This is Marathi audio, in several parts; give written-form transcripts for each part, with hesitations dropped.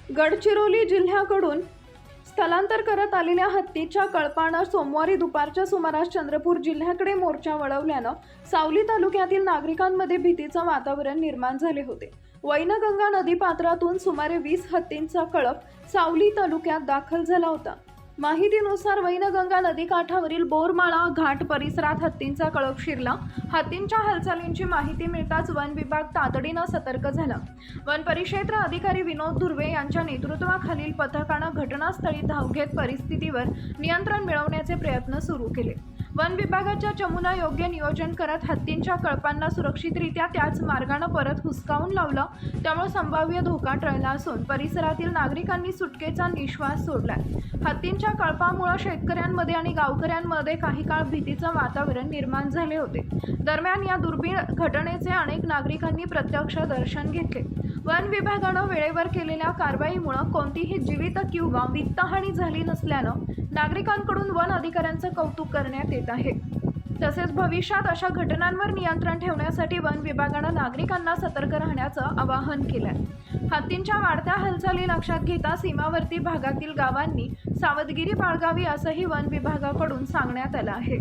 गडचिरोली जिल्ह्याकडून स्थलांतर करत आलेल्या हत्तीच्या कळपानं सोमवारी दुपारच्या सुमारास चंद्रपूर जिल्ह्याकडे मोर्चा वळवल्यानं सावली तालुक्यातील नागरिकांमध्ये भीतीचं वातावरण निर्माण झाले होते। वैनगंगा नदीपात्रातून सुमारे 20 हत्तींचा कळप सावली तालुक्यात दाखल झाला होता। माहितीनुसार वैनगंगा नदीकाठावरील बोरमाळा घाट परिसरात हत्तींचा कळप शिरला। हत्तींच्या हालचालींची माहिती मिळताच वन विभाग तातडीनं सतर्क झाला। वन परिक्षेत्र अधिकारी विनोद धुर्वे यांच्या नेतृत्वाखालील पथकानं घटनास्थळी धाव घेत परिस्थितीवर नियंत्रण मिळवण्याचे प्रयत्न सुरू केले। वन विभागाच्या चमूनं योग्य नियोजन करत हत्तींच्या कळपांना सुरक्षितरित्या त्याच मार्गाने परत हुसकावून लावलं। त्यामुळे संभाव्य धोका टळला असून परिसरातील नागरिकांनी सुटकेचा निश्वास सोडलाय। हत्तींच्या कळपामुळे शेतकऱ्यांमध्ये आणि गावकऱ्यांमध्ये काही काळ भीतीचं वातावरण निर्माण झाले होते। दरम्यान या दुर्मिळ घटनेचे अनेक नागरिकांनी प्रत्यक्ष दर्शन घेतले। वन विभागानं वेळेवर केलेल्या कारवाईमुळे कोणतीही जीवित किंवा वित्तहानी झाली नसल्यानं नागरिकांकडून वन अधिकाऱ्यांचं कौतुक करण्यात येत आहे। तसेच भविष्यात अशा घटनांवर नियंत्रण ठेवण्यासाठी वन विभागानं नागरिकांना सतर्क राहण्याचं आवाहन केलंय। हत्तींच्या वाढत्या हालचाली लक्षात घेता सीमावर्ती भागातील गावांनी सावधगिरी बाळगावी असंही वन विभागाकडून सांगण्यात आलं आहे।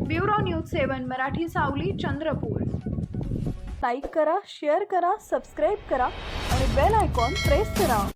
ब्युरो न्यूज 7 मराठी, सावली, चंद्रपूर। लाईक करा, शेअर करा, सबस्क्राईब करा आणि बेल आयकॉन प्रेस करा।